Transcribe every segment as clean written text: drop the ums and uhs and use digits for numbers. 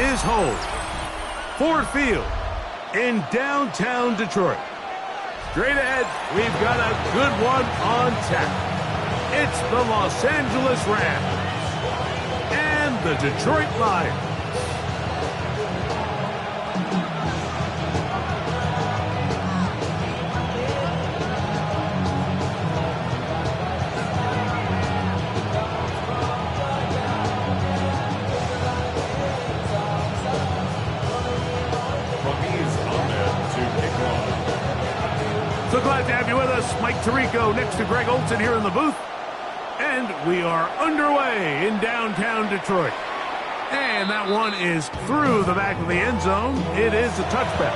is home. Ford Field in downtown Detroit. Straight ahead, we've got a good one on tap. It's the Los Angeles Rams and the Detroit Lions. So glad to have you with us. Mike Tirico next to Greg Olson here in the booth. And we are underway in downtown Detroit. And that one is through the back of the end zone. It is a touchback.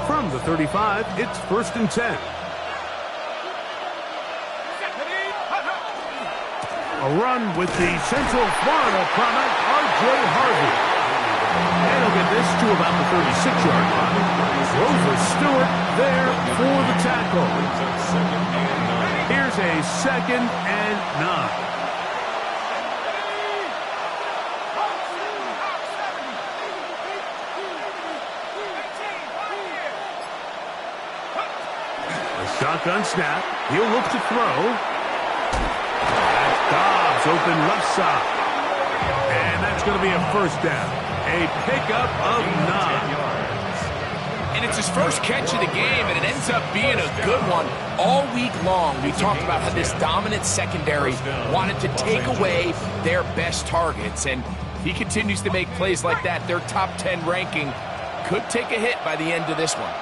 From the 35, it's 1st and 10. A run with the Central Florida product, R.J. Harvey. And he'll get this to about the 36-yard line. Rover Stewart there for the tackle. Here's a 2nd and 9. A shotgun snap. He'll look to throw. Dobbs open left side. And that's going to be a 1st down. A pickup of 9. And it's his first catch of the game, and it ends up being a good one. All week long, we talked about how this dominant secondary wanted to take away their best targets. And he continues to make plays like that. Their top 10 ranking could take a hit by the end of this one.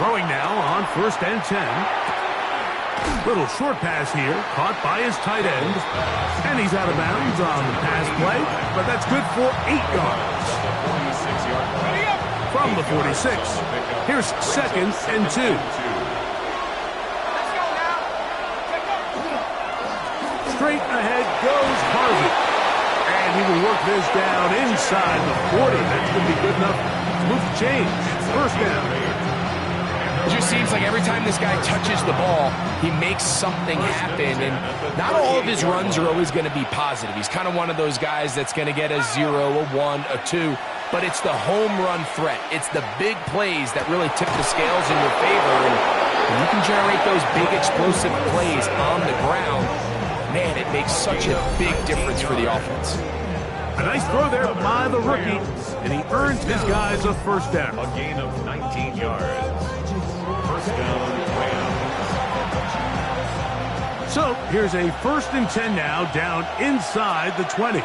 Throwing now on 1st and 10. Little short pass here, caught by his tight end. And he's out of bounds on the pass play, but that's good for 8 yards. From the 46, here's 2nd and 2. Straight ahead goes Harvey. And he will work this down inside the 40. That's going to be good enough to move the chains. 1st down. It just seems like every time this guy touches the ball, he makes something happen. And not all of his runs are always going to be positive. He's kind of one of those guys that's going to get a 0, a 1, a 2. But it's the home run threat. It's the big plays that really tip the scales in your favor. And when you can generate those big explosive plays on the ground, man, it makes such a big difference for the offense. A nice throw there by the rookie, and he earns his guys a 1st down. A gain of 19 yards. 1st down, Rams. So here's a 1st and 10 now, down inside the 20.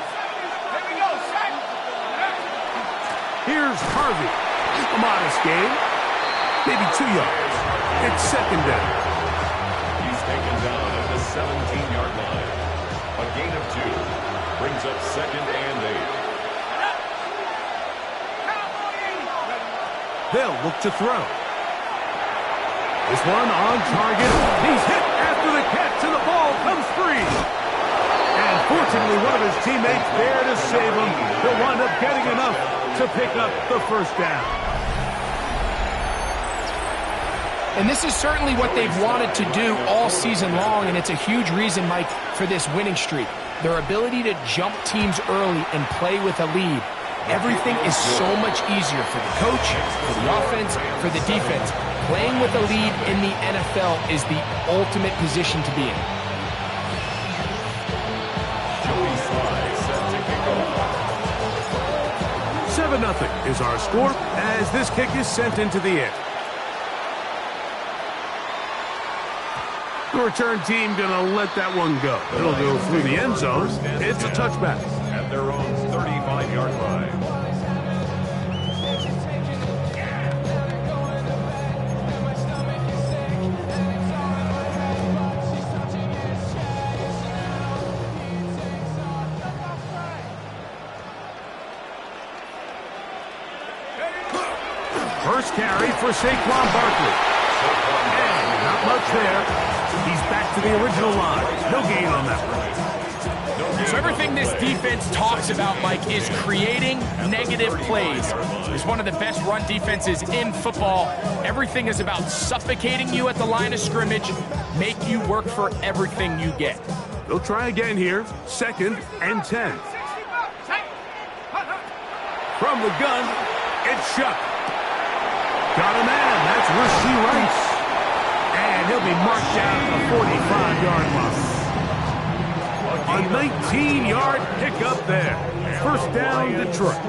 Here's Harvey. A modest gain, maybe 2 yards. It's 2nd down. He's taken down at the 17-yard line. A gain of 2 brings up 2nd and 8. They'll look to throw. This one on target. He's hit after the catch, and the ball comes free. And fortunately, one of his teammates there to save him. He'll wind up getting enough to pick up the 1st down. And this is certainly what they've wanted to do all season long, and it's a huge reason, Mike, for this winning streak. Their ability to jump teams early and play with a lead. Everything is so much easier for the coach, for the offense, for the defense. Playing with a lead in the NFL is the ultimate position to be in. 7-0 is our score as this kick is sent into the air. The return team going to let that one go. It'll go through the end zone. It's a touchback. At their own 35-yard line. First carry for Saquon Barkley. And not much there. He's back to the original line. No gain on that one. So So everything this defense talks about, Mike, is creating negative plays. It's one of the best run defenses in football. Everything is about suffocating you at the line of scrimmage, make you work for everything you get. They'll try again here, 2nd and 10. From the gun, it's Shuck. Got a man, that's Rasheed Rice. And he'll be marked down at the 45-yard line. A 19-yard pickup there. First down, Detroit.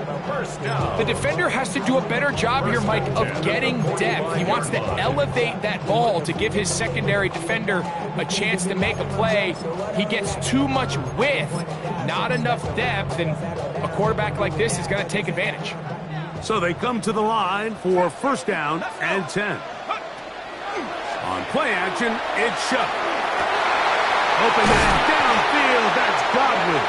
The defender has to do a better job here, Mike, of getting depth. He wants to elevate that ball to give his secondary defender a chance to make a play. He gets too much width, not enough depth, and a quarterback like this is going to take advantage. So they come to the line for first down and 10. On play action, it's Shuck. Open man downfield, that's Godwin.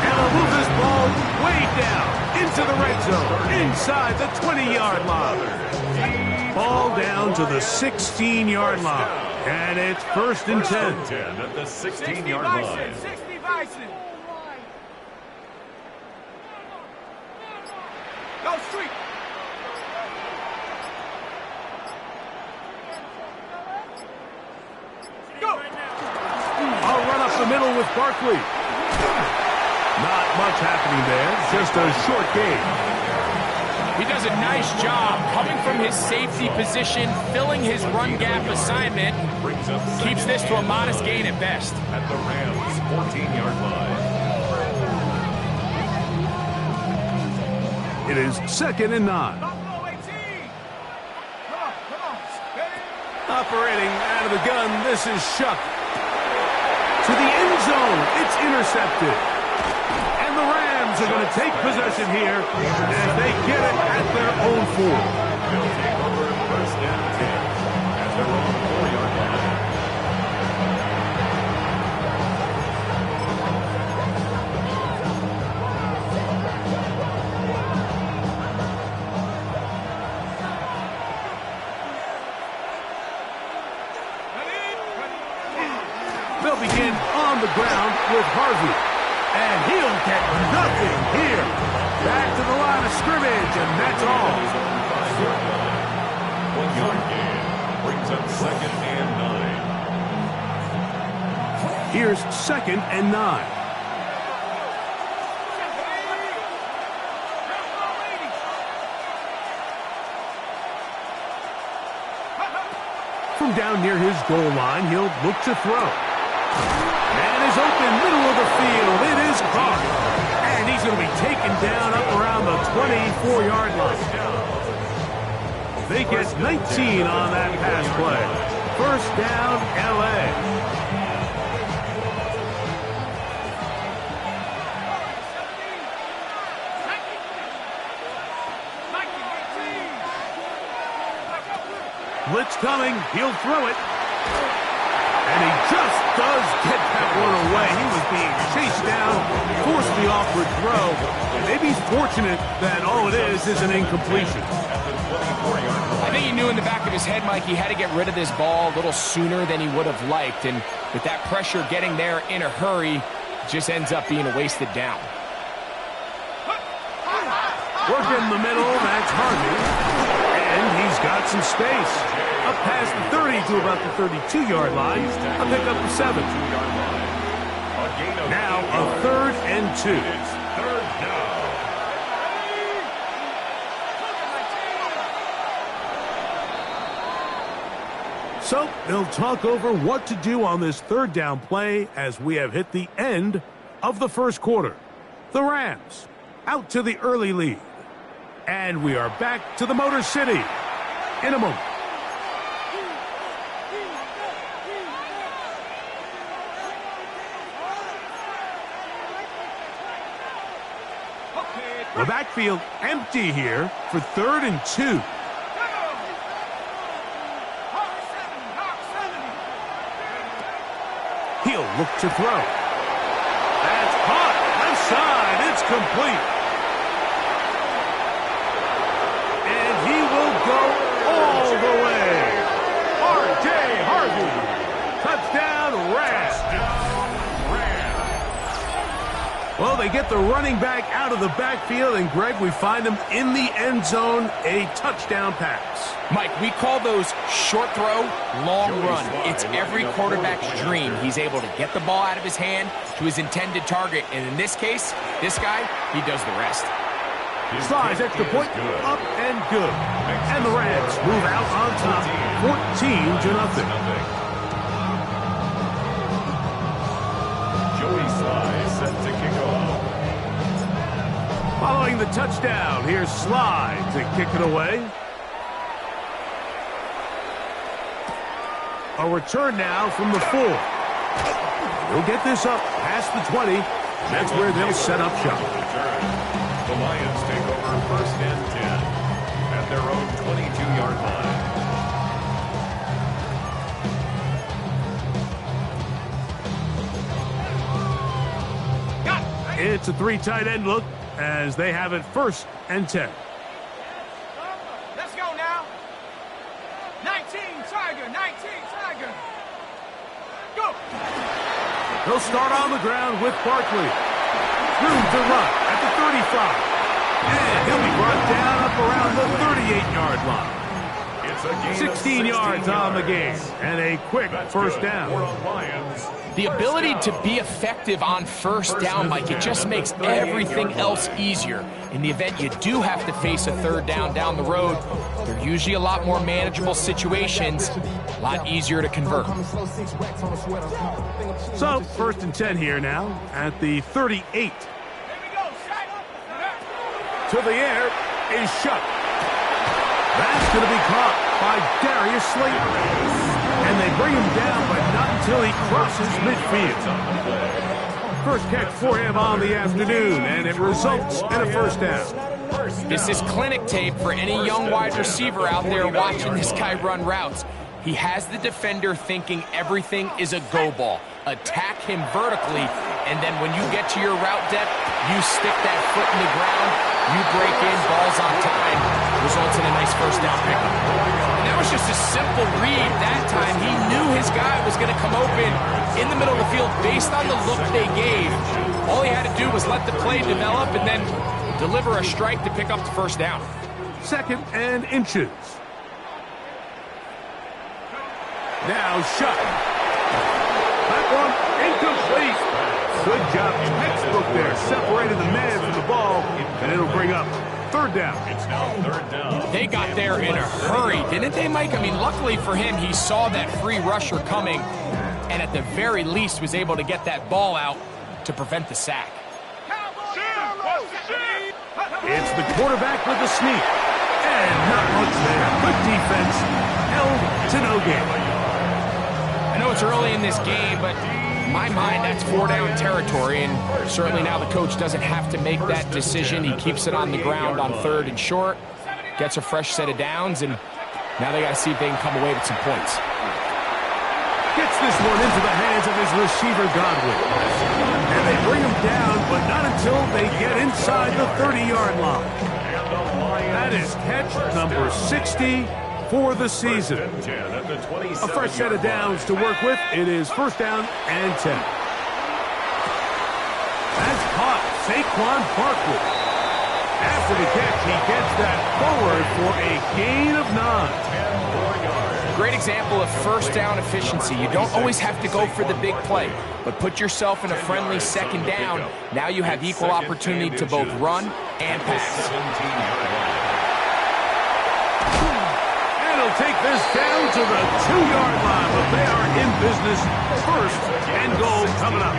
And they'll move this ball way down into the red zone, inside the 20-yard line. Ball down to the 16-yard line. And it's first and 10. At the 16-yard line. 60 Bison. Go street. Go. I'll run up the middle with Barkley. Not much happening there, just a short gain. He does a nice job coming from his safety position, filling his run gap assignment. Keeps this to a modest gain at best. At the Rams' 14-yard line. It is 2nd and 9. Operating out of the gun, this is Shuck. To the end zone, it's intercepted. And the Rams are going to take possession here as they get it at their own 4. They'll take over first down 10 at their own 4-yard line. They'll begin on the ground with Harvey. And he'll get nothing here. Back to the line of scrimmage, and that's all. 1-yard gain brings up 2nd and 9. Here's 2nd and 9. From down near his goal line, he'll look to throw. Man is open, middle of the field. It is caught. And he's going to be taken down up around the 24-yard line. They get 19 on that pass play. First down, L.A. Blitz coming. He'll throw it. And he just does get that one away. He was being chased down, forced the awkward throw. Maybe he's fortunate that all it is an incompletion. I think he knew in the back of his head, Mike, he had to get rid of this ball a little sooner than he would have liked. And with that pressure getting there in a hurry, it just ends up being a wasted down. Working in the middle, that's Harvey. And he's got some space. Up past the 30 to about the 32-yard line. A pickup of 7. Now a 3rd and 2. It's 3rd down. So they'll talk over what to do on this 3rd down play as we have hit the end of the first quarter. The Rams out to the early lead. And we are back to the Motor City in a moment. The backfield empty here for 3rd and 2. He'll look to throw. That's caught. Left side. It's complete. And he will go all the way. R.J. Harvey. Touchdown, Rams. they get the running back out of the backfield, and Greg, we find him in the end zone, a touchdown pass. Mike, we call those short throw, long run. It's every quarterback's dream. He's able to get the ball out of his hand to his intended target, and in this case, this guy, he does the rest. Slides extra point, up and good. And the Rams move out on top, 14-0. Joey Sly set to kick off. Following the touchdown, here's Sly to kick it away. A return now from the 4. He'll get this up past the 20. That's where they'll set up shop. The Lions take over first and 10 at their own 22-yard line. It's a 3 tight end look as they have it first and 10. Let's go now. 19, Tiger. 19, Tiger. Go. They'll start on the ground with Barkley. Room to run at the 35. And he'll be brought down up around the 38-yard line. 16 yards on the game and a quick first down. The ability to be effective on first down, Mike, it just makes everything else easier. In the event you do have to face a third down the road, they're usually a lot more manageable situations, a lot easier to convert. So, first and 10 here now at the 38. To the air is shut. That's going to be caught by Darius Slayton. And they bring him down, but not until he crosses midfield. First catch for him on the afternoon, and it results in a first down. This is clinic tape for any young wide receiver out there watching this guy run routes. He has the defender thinking everything is a go ball. Attack him vertically, and then when you get to your route depth, you stick that foot in the ground, you break in, balls on time, results in a nice first down pickup. And that was just a simple read that time. He knew his guy was going to come open in the middle of the field based on the look they gave. All he had to do was let the play develop and then deliver a strike to pick up the first down. Second and inches. Now shut. That one incomplete. Good job. Textbook there. Separated the man from the ball, and it'll bring up third down. It's now third down. They got there in a hurry, didn't they, Mike? I mean, luckily for him, he saw that free rusher coming, and at the very least was able to get that ball out to prevent the sack. It's the quarterback with the sneak. And not much there. Good defense. Held to no gain. I know it's early in this game, but in my mind, that's 4-down territory, and certainly now the coach doesn't have to make that decision. He keeps it on the ground on third and short, gets a fresh set of downs, and now they got to see if they can come away with some points. Gets this one into the hands of his receiver, Godwin. And they bring him down, but not until they get inside the 30-yard line. That is catch number 60 for the season. A fresh set of downs to work with. It is first down and 10. That's caught Saquon Barkley. After the catch, he gets that forward for a gain of 9. Great example of first down efficiency. You don't always have to go for the big play, but put yourself in a friendly second down. Now you have equal opportunity to both run and pass. Take this down to the 2-yard line, but they are in business. First and goal coming up.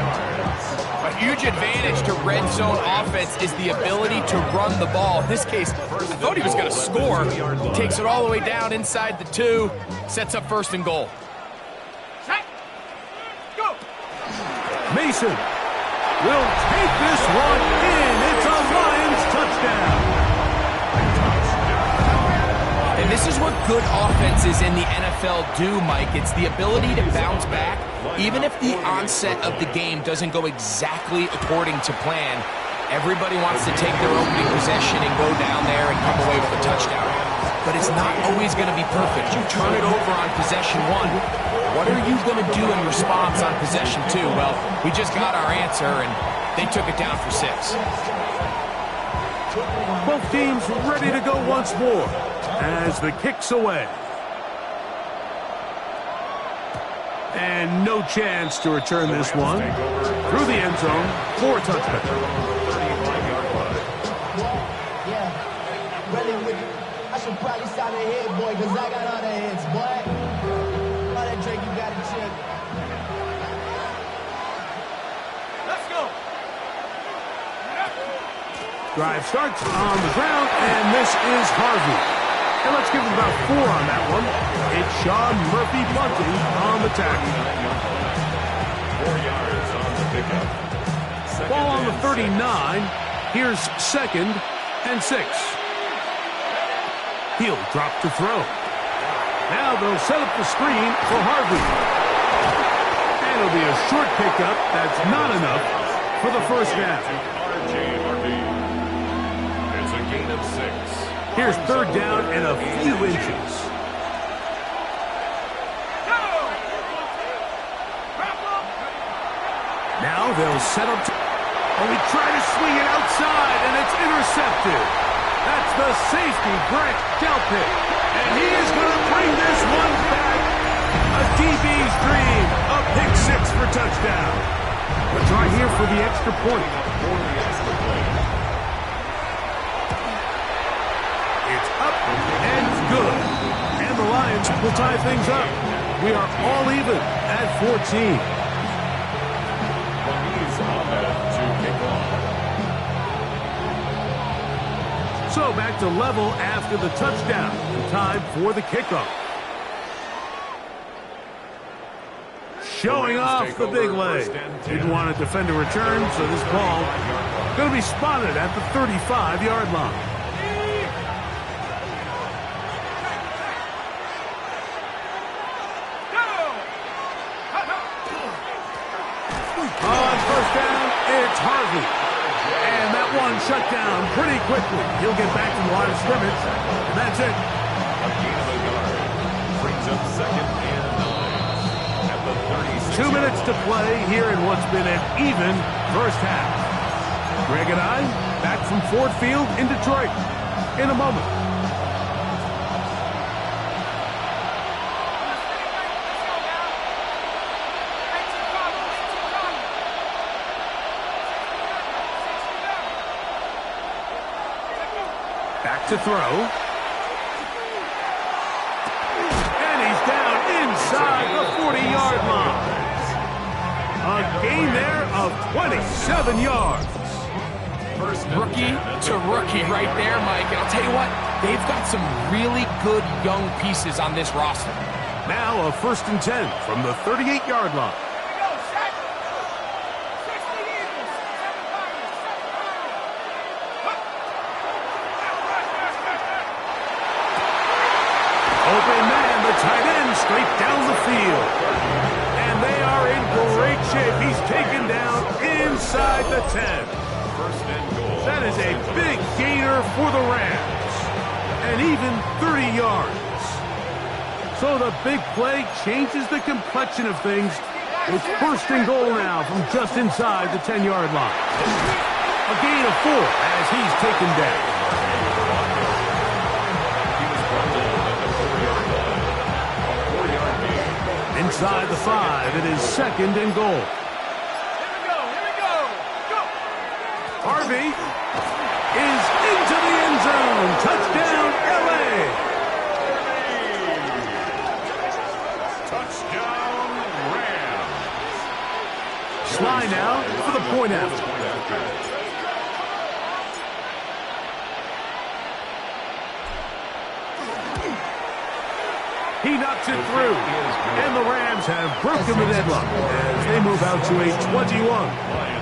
A huge advantage to red zone offense is the ability to run the ball. In this case, I thought he was going to score. Takes it all the way down inside the 2, sets up first and goal. Go. Mason will take this one in. It's a Lions touchdown. And this is what good offenses in the NFL do, Mike. It's the ability to bounce back, even if the onset of the game doesn't go exactly according to plan. Everybody wants to take their opening possession and go down there and come away with a touchdown. But it's not always going to be perfect. You turn it over on possession 1, What are you going to do in response on possession 2? Well, we just got our answer, and they took it down for 6. Both teams ready to go once more as the kick's away. And no chance to return this one through the end zone for a touchback. Yeah, really with it. I should probably sign a head, boy, because I got all the heads, boy. All that drink you got to check. Let's go. Drive starts on the ground, and this is Harvey. And let's give him about 4 on that one. It's Sean Murphy bunting on the tackle. 4 yards on the pickup. Ball on the 39. Here's 2nd and 6. He'll drop to throw. Now they'll set up the screen for Harvey. And it'll be a short pickup. That's not enough for the first down. It's a gain of 6. Here's 3rd down and a few inches. Now they'll set up. And we try to swing it outside, and it's intercepted. That's the safety, Grant Delpit. And he is going to bring this one back. A DB's dream. A pick 6 for touchdown. Let's try here for the extra point. It's up and good. And the Lions will tie things up. We are all even at 14. So back to level after the touchdown. Time for the kickoff. Showing off the big leg. Didn't want to defend a return, so this ball going to be spotted at the 35-yard line. On first down, it's Harvey. And that one shut down pretty quickly. He'll get back to the line of scrimmage, and that's it. A gain of a yard. Brings up 2nd and 9 at the 36. 2 minutes to play here in what's been an even first half. Greg and I back from Ford Field in Detroit in a moment. Back to throw. And he's down inside the 40-yard line. A gain there of 27 yards. Rookie to rookie right there, Mike. And I'll tell you what, they've got some really good young pieces on this roster. Now a 1st and 10 from the 38-yard line. Open man, the tight end, straight down the field. And they are in great shape. He's taken down inside the 10. That is a big gainer for the Rams. And even 30 yards. So the big play changes the complexion of things. It's 1st and goal now from just inside the 10-yard line. A gain of 4 as he's taken down. Inside the 5, it is 2nd and goal. Here we go. Go. Harvey is into the end zone. Touchdown, L.A. Touchdown, Rams. Sly now for the point after. He knocks it through, and the Rams have broken the deadlock as they move out to a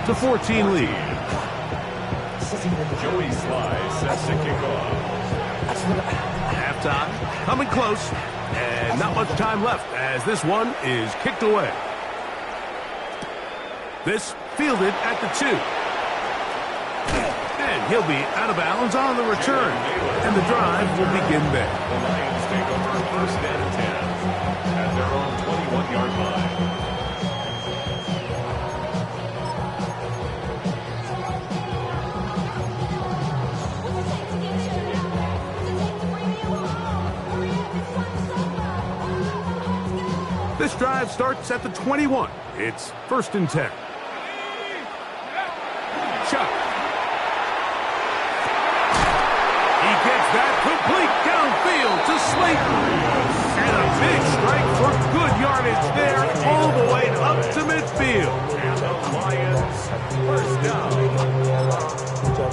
21-14 lead. Joey Sly sets to kick off. Halftime coming close, and not much time left as this one is kicked away. This fielded at the 2. And he'll be out of bounds on the return, and the drive will begin there. The Lions take over 1st and 10. at their own 21-yard line. This drive starts at the 21. It's 1st and 10. Chuck. He gets that complete downfield to Slayton. And a big strike for good yardage there all the way up to midfield. And the Lions, first down.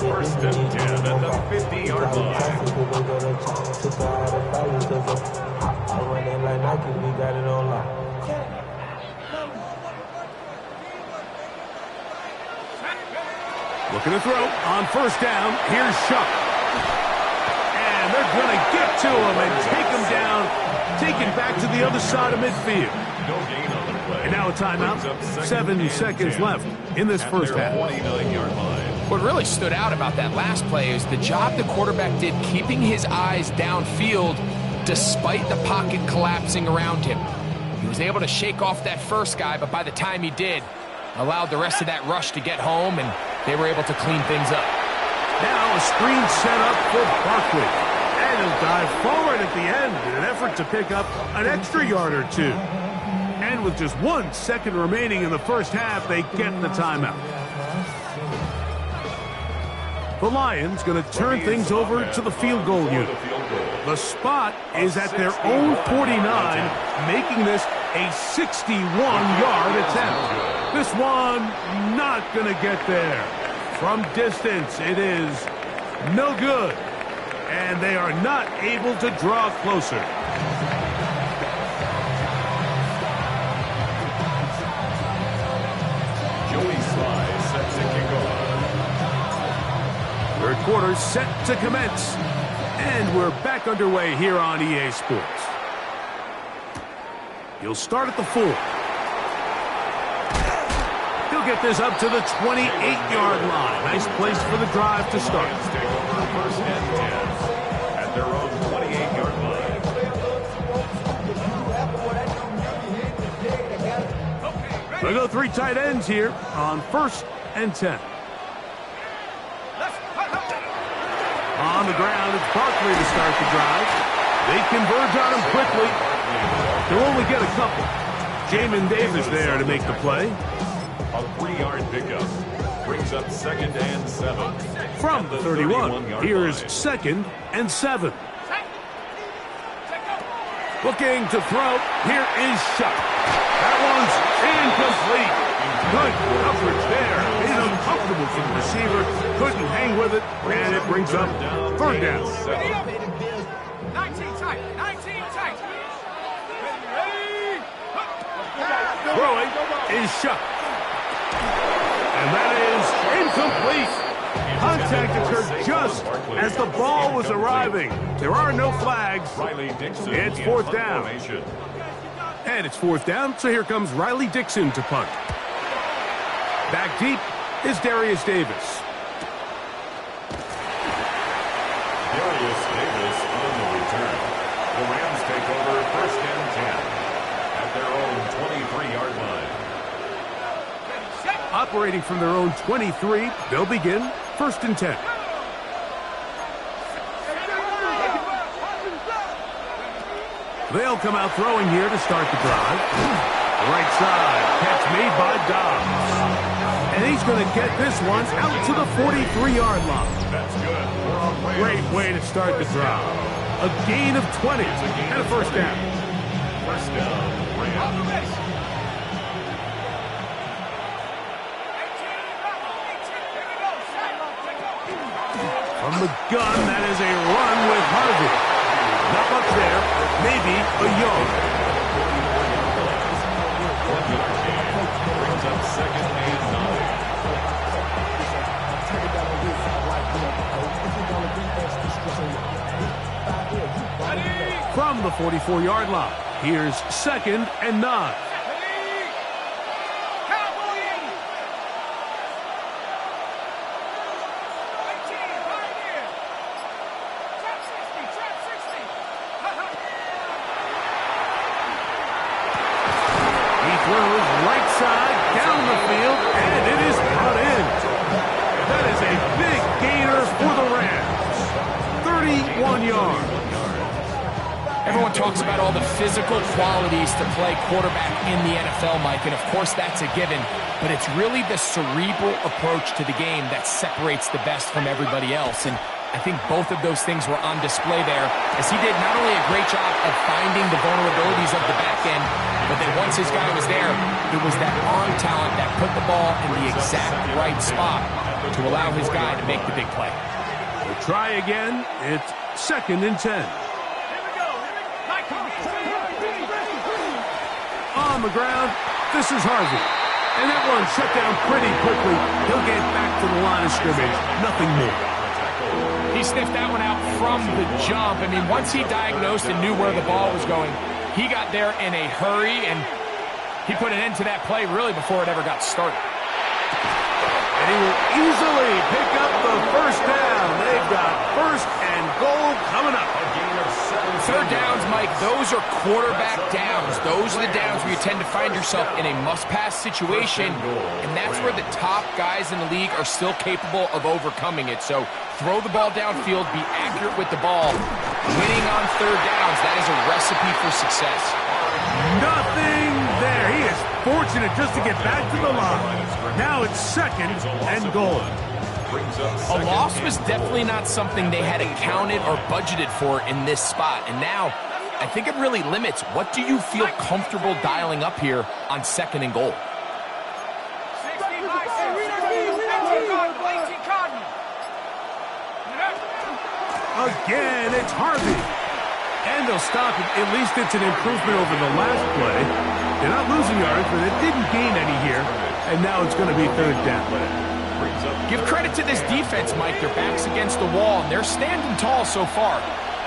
1st and 10 at the 50-yard line. Looking to throw on 1st down. Here's Shuck. And they're going to get to him and take him down. Take it back to the other side of midfield. No gain on the play. And now a timeout. 7 seconds left in this first half. 29-yard line. What really stood out about that last play is the job the quarterback did keeping his eyes downfield despite the pocket collapsing around him. He was able to shake off that first guy, but by the time he did, allowed the rest of that rush to get home, and they were able to clean things up. Now a screen set up for Barkley. And he'll dive forward at the end in an effort to pick up an extra yard or two. And with just 1 second remaining in the first half, they get the timeout. The Lions going to turn things over to the field goal unit. The spot is at their own 49, making this a 61-yard attempt. This one not going to get there. From distance, it is no good. And they are not able to draw closer. Joey Sly sets to kick off. Third quarter set to commence. And we're back underway here on EA Sports. He'll start at the 4. He'll get this up to the 28-yard line. Nice place for the drive to start. Lions take over 1st and 10 at their own 28-yard line. They'll go 3 tight ends here on 1st and 10. On the ground, it's Barkley to start the drive. They converge on him quickly. They'll only get a couple. Jamin Davis there to make the play. A 3-yard pickup brings up 2nd and 7. From the 31, here's 2nd and 7. Looking to throw, here is Shuck. That one's incomplete. Good coverage there. Made it uncomfortable for the receiver. Couldn't hang with it, and it brings up 3rd down. 19 tight. 19 tight. Throwing is Shuck. And that is incomplete. Contact occurred just as the ball was arriving. There are no flags. It's 4th down. And it's 4th down, so here comes Riley Dixon to punt. Back deep is Darius Davis. Darius Davis on the return. The Rams take over 1st and 10 at their own 23-yard line. Operating from their own 23, they'll begin 1st and 10. They'll come out throwing here to start the drive. Right side, catch made by Dobbs. And he's going to get this one out to the 43-yard line. That's good. Great way to start the drive. A gain of 20 and a 1st down. 1st down, Rams. From the gun, that is a run with Harvey. Not much there, maybe a yard. 1-yard gain brings up 2nd and 9. From the 44-yard line, here's 2nd and 9. Everyone talks about all the physical qualities to play quarterback in the NFL, Mike, and of course that's a given, but it's really the cerebral approach to the game that separates the best from everybody else, and I think both of those things were on display there, as he did not only a great job of finding the vulnerabilities of the back end, but then once his guy was there, it was that arm talent that put the ball in the exact right spot to allow his guy to make the big play. We'll try again. It's 2nd and 10. On the ground, this is Harvey. And that one shut down pretty quickly. He'll get back to the line of scrimmage. Nothing more. He sniffed that one out from the jump. I mean, once he diagnosed and knew where the ball was going, he got there in a hurry, and he put an end to that play really before it ever got started. And he will easily pick up the first down. They've got 1st and goal coming up. Third downs, Mike, those are quarterback downs. Those are the downs where you tend to find yourself in a must-pass situation, and that's where the top guys in the league are still capable of overcoming it. So throw the ball downfield, be accurate with the ball. Winning on third downs, that is a recipe for success. Nothing there. He is fortunate just to get back to the line. Now it's 2nd and goal. A loss was definitely not something they had accounted or budgeted for in this spot. And now, I think it really limits. What do you feel comfortable dialing up here on 2nd and goal? Again, it's Harvey. And they'll stop it. At least it's an improvement over the last play. They're not losing yards, but they didn't gain any here. And now it's going to be 3rd down. Give credit to this defense, Mike. Their back's against the wall, and they're standing tall so far.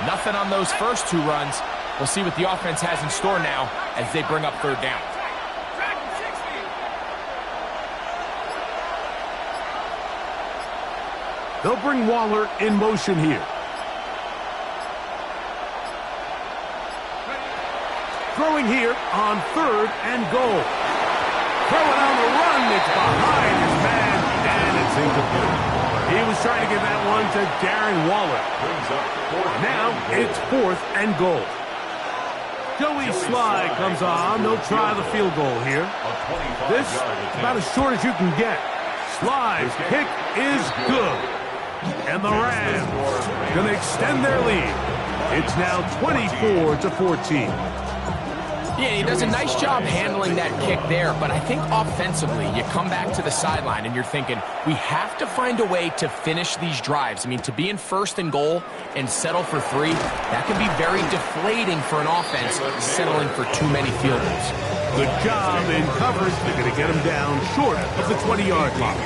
Nothing on those first 2 runs. We'll see what the offense has in store now as they bring up 3rd down. They'll bring Waller in motion here. Throwing here on 3rd and goal. Throwing on the run. It's behind his man, and it's incomplete. He was trying to get that one to Darren Waller. Now it's 4th and goal. Joey Sly comes on. They'll try the field goal here. This is about as short as you can get. Sly's kick is good. And the Rams going to extend their lead. It's now 24-14. Yeah, he does a nice job handling that kick there, but I think offensively, you come back to the sideline and you're thinking, we have to find a way to finish these drives. I mean, to be in 1st and goal and settle for 3, that can be very deflating for an offense settling for too many field goals. Good job in coverage. They're going to get him down short of the 20-yard line.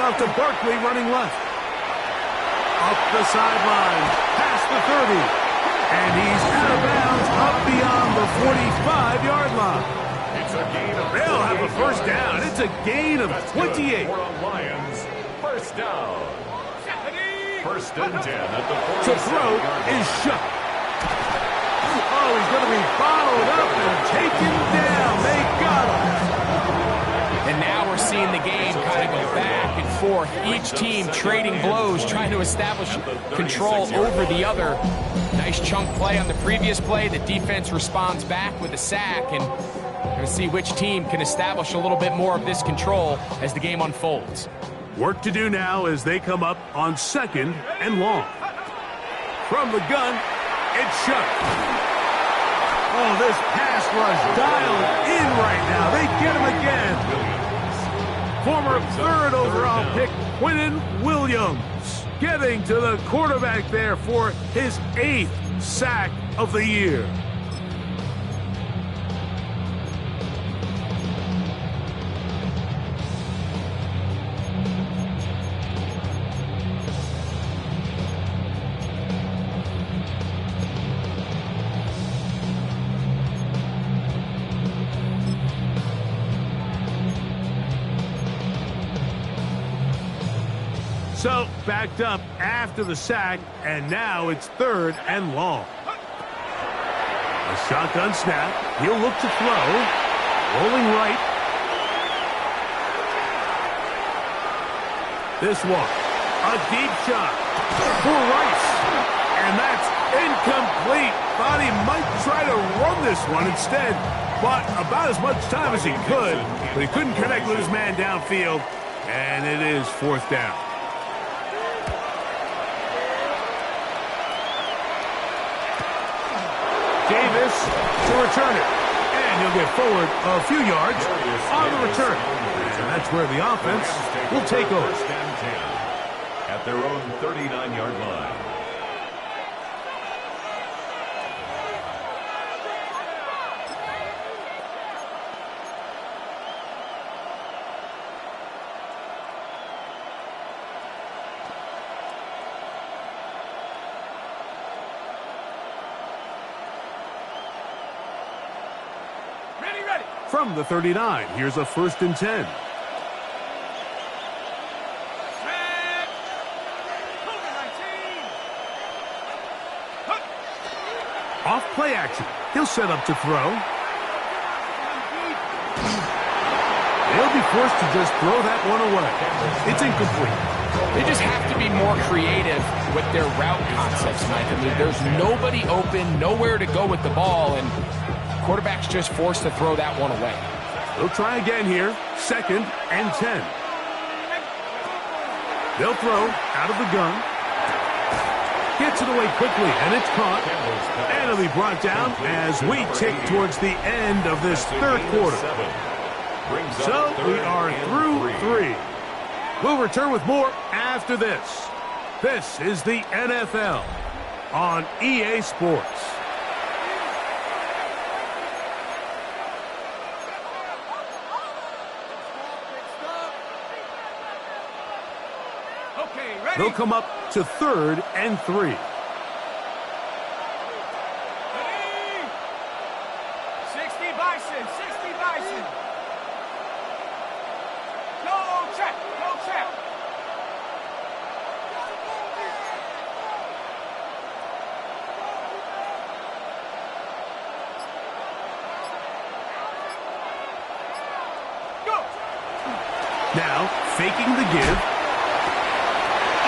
To Barkley running left. Up the sideline, past the 30. And he's out of bounds up beyond the 45-yard line. It's a gain of They'll have a 1st down. It's a gain of 28. Lions, 1st down. 1st and 10 at the 40. To throw is shut. Oh, he's going to be followed up and taken down. They got him. And now we're seeing the game kind of go back and forth. Each team trading blows, trying to establish control over the other. Nice chunk play on the previous play. The defense responds back with a sack, and we're going to see which team can establish a little bit more of this control as the game unfolds. Work to do now as they come up on 2nd and long. From the gun, it's shut. Oh, this pass rush dialed in right now. They get him again. Former 3rd overall pick, Quinnen Williams, getting to the quarterback there for his 8th sack of the year. So, backed up after the sack, and now it's 3rd and long. A shotgun snap. He'll look to throw. Rolling right. This one. A deep shot for Rice. And that's incomplete. Thought he might try to run this one instead. But about as much time as he could. But he couldn't connect with his man downfield. And it is 4th down. Davis to return it. And he'll get forward a few yards on the return. And that's where the offense will take over. First and 10 at their own 39-yard line. Ready. From the 39, here's a 1st and 10. Off play action. He'll set up to throw. They'll be forced to just throw that one away. It's incomplete. They just have to be more creative with their route concepts, Mike. I mean, there's nobody open, nowhere to go with the ball, and quarterback's just forced to throw that one away. They'll try again here. 2nd and 10. They'll throw out of the gun. Gets it away quickly, and it's caught. And it'll be brought down as we tick towards the end of this 3rd quarter. So we are through 3. We'll return with more after this. This is the NFL on EA Sports. Okay, ready? They'll come up to 3rd and 3. Ready? 60 Bison. Go check. Go. Now, faking the give.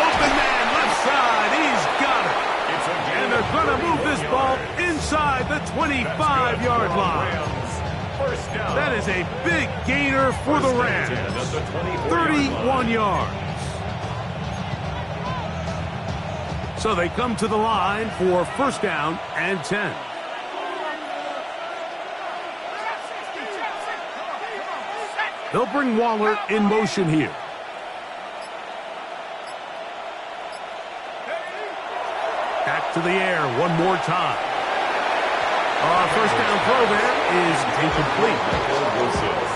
Open man, left side. He's got it. And they're going to move this ball inside the 25-yard line. That is a big gainer for the Rams. 31 yards. So they come to the line for 1st down and 10. They'll bring Waller in motion here. Back to the air one more time. 1st down throw there is incomplete.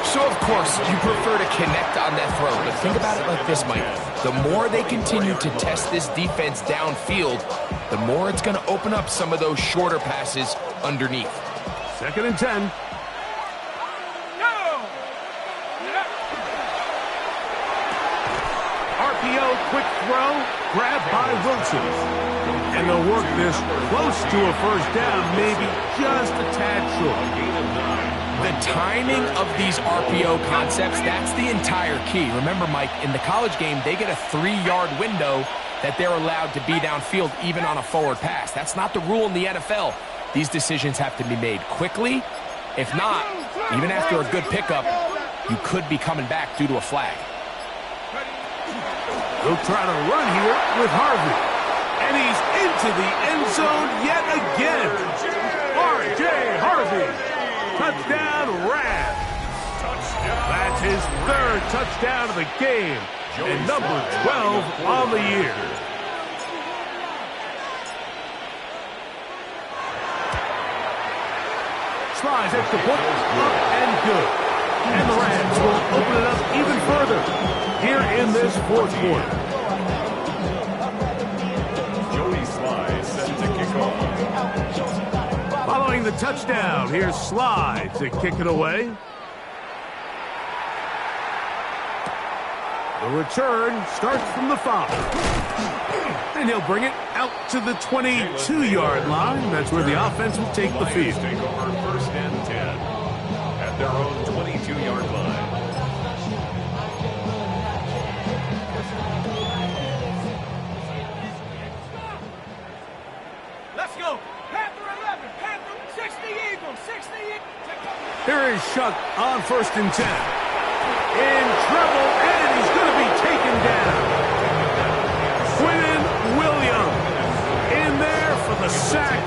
So, of course, you prefer to connect on that throw. But think about it like this, Mike. The more they continue to test this defense downfield, the more it's going to open up some of those shorter passes underneath. 2nd and 10. RPO, quick throw, grabbed by Wilson. And they'll work this close to a 1st down, maybe just a tad short. The timing of these RPO concepts, that's the entire key. Remember, Mike, in the college game, they get a 3-yard window that they're allowed to be downfield even on a forward pass. That's not the rule in the NFL. These decisions have to be made quickly. If not, even after a good pickup, you could be coming back due to a flag. He'll try to run here with Harvey. And he's into the end zone yet again. R.J. Harvey. Touchdown, Rams. That's his 3rd touchdown of the game. And number 12 on the year. Slides extra point, up and good. And the Rams will open it up even further here in this 4th quarter. Following the touchdown, here's Slide to kick it away. The return starts from the 5. And he'll bring it out to the 22-yard line. That's where the offense will take the field. Take over first and 10 at their own 22-yard line. Let's go. Panther 11. Panther 60 Eagles. 60 Eagles. Here is Shuck on first and 10. In trouble, and he's going to be taken down. Williams in there for the sack.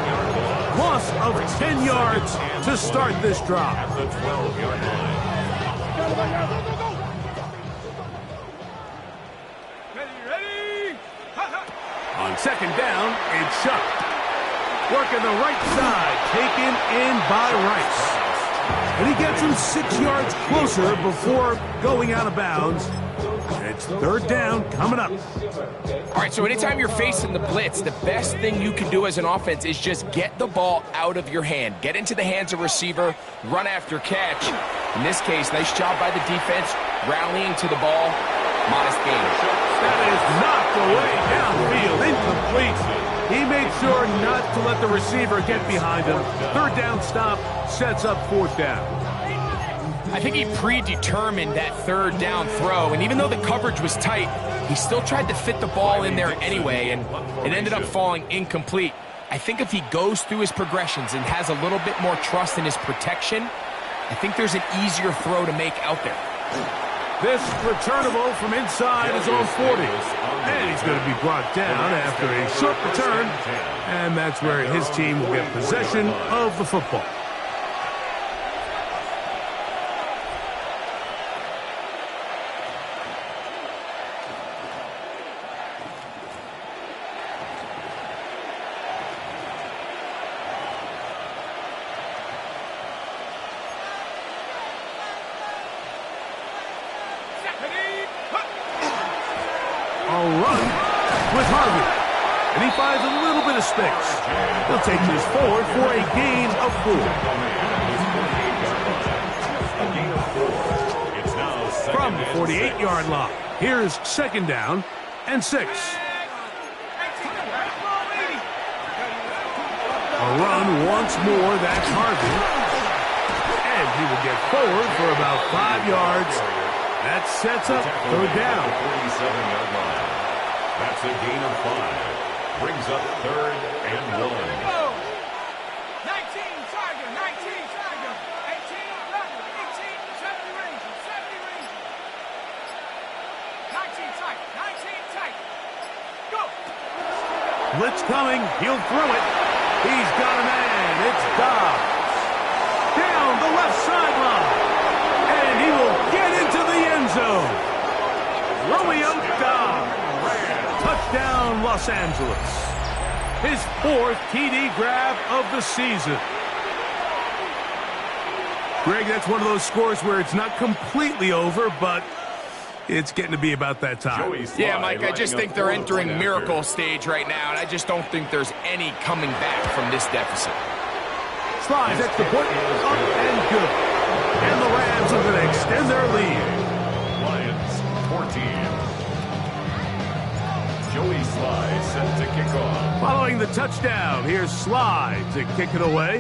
Loss of 10 yards to start this drive. At the 12-yard line. Ready. On second down, it's Shuck. Working the right side, taken in by Rice. And he gets him 6 yards closer before going out of bounds. It's third down coming up. All right, so anytime you're facing the blitz, the best thing you can do as an offense is just get the ball out of your hand. Get into the hands of receiver, run after catch. In this case, nice job by the defense, rallying to the ball. Modest gain. That is knocked away downfield, incomplete. He made sure not to let the receiver get behind him. Third down stop sets up fourth down. I think he predetermined that third down throw, and even though the coverage was tight, he still tried to fit the ball in there anyway, and it ended up falling incomplete. I think if he goes through his progressions and has a little bit more trust in his protection, I think there's an easier throw to make out there. This returnable from inside his own 40. And he's going to be brought down after a short return, and that's where his team will get possession of the football. Space. He'll take this forward for a gain of 4. From the 48-yard line, here's second down and 6. A run once more, that's Harvey. And he will get forward for about 5 yards. That sets up third down. 47-yard line. That's a gain of 5. Brings up third and 1. 19 Tiger, 19 Tiger, 18 Leopard, 18 70 Ranger, 70 Ranger. 19 Tiger, 19 Tiger. Go! Blitz coming, he'll throw it. He's got a man, it's Dobbs. Down the left sideline. And he will get into the end zone. Romeo Dobbs. Touchdown, Los Angeles. His 4th TD grab of the season. Greg, that's one of those scores where it's not completely over, but it's getting to be about that time. Yeah, Mike, I just think they're entering miracle stage right now, and I just don't think there's any coming back from this deficit. Slides at the point, up and good. And the Rams are going to extend their lead. Lions, 14. Joey Sly set to kick off. Following the touchdown, here's Sly to kick it away.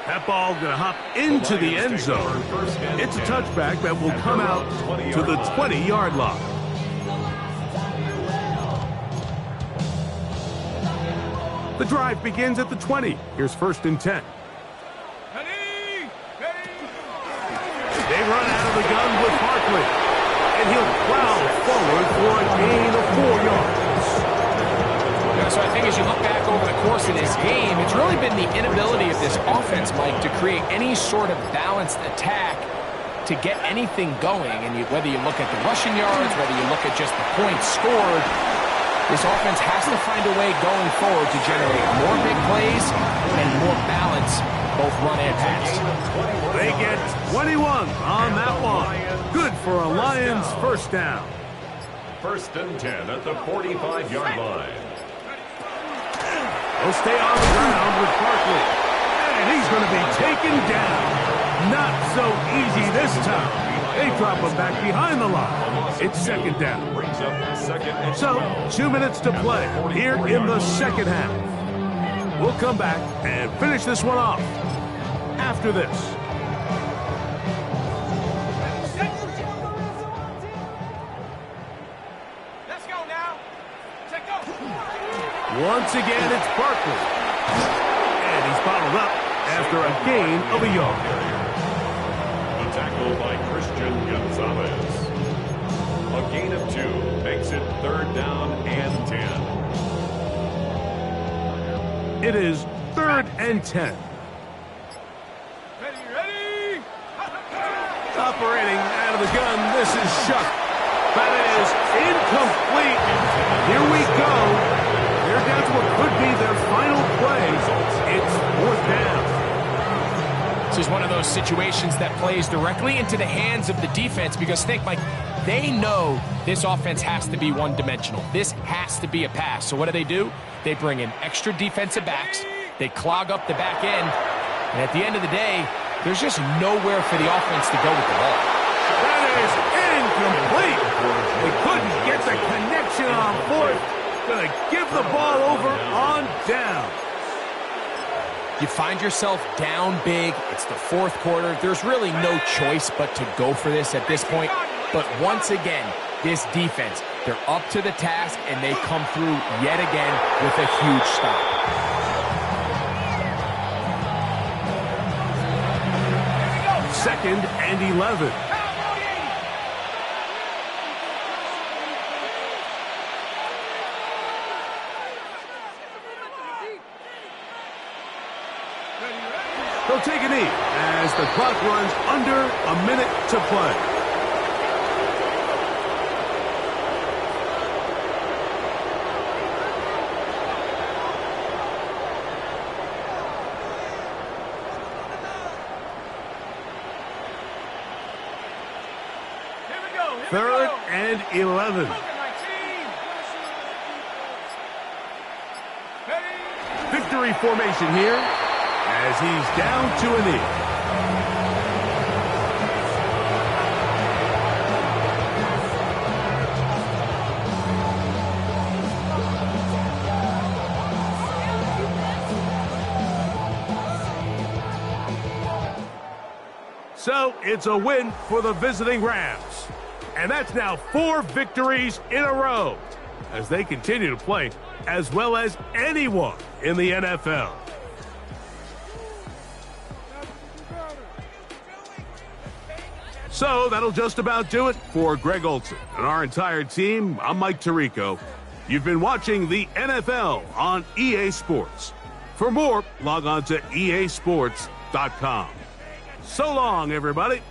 That ball going to hop into the end zone. It's a touchback that will come out to the 20-yard line. The drive begins at the 20. Here's first and 10. They run out of the gun with Barkley. And he'll plow forward for a gain of 4 yards. Yeah, so I think as you look back over the course of this game, it's really been the inability of this offense, Mike, to create any sort of balanced attack to get anything going. And whether you look at the rushing yards, whether you look at just the points scored, this offense has to find a way going forward to generate more big plays and more balance, both run and pass. They get 21 on that one. Good for a Lions first down. First and 10 at the 45-yard line. He'll stay on the ground with Barkley. And he's going to be taken down. Not so easy this time. They drop him back behind the line. It's second down. Brings up second and So, 12. 2 minutes to play here in the second half. We'll come back and finish this one off after this. Let's go now. Take off. Once again, it's Barkley. And he's bottled up after a gain of a yard. The tackle by Christian Gonzalez. A gain of 2 makes it third down and 10. It is 3rd and 10. Ready. Operating out of the gun, this is Shuck. That is incomplete. Here we go. They're down to what could be their final play. It's 4th down. This is one of those situations that plays directly into the hands of the defense because think, Mike, they know this offense has to be one-dimensional. This has to be a pass. So what do? They bring in extra defensive backs. They clog up the back end. And at the end of the day, there's just nowhere for the offense to go with the ball. That is incomplete. They couldn't get the connection on 4th. Going to give the ball over on down. You find yourself down big. It's the 4th quarter. There's really no choice but to go for this at this point. But once again, this defense, they're up to the task, and they come through yet again with a huge stop. Second and 11. They'll take a knee as the clock runs under a minute to play. Third and 11. Victory formation here as he's down to a knee. So it's a win for the visiting Rams. And that's now 4 victories in a row as they continue to play as well as anyone in the NFL. So that'll just about do it for Greg Olson and our entire team. I'm Mike Tirico. You've been watching the NFL on EA Sports. For more, log on to easports.com. So long, everybody.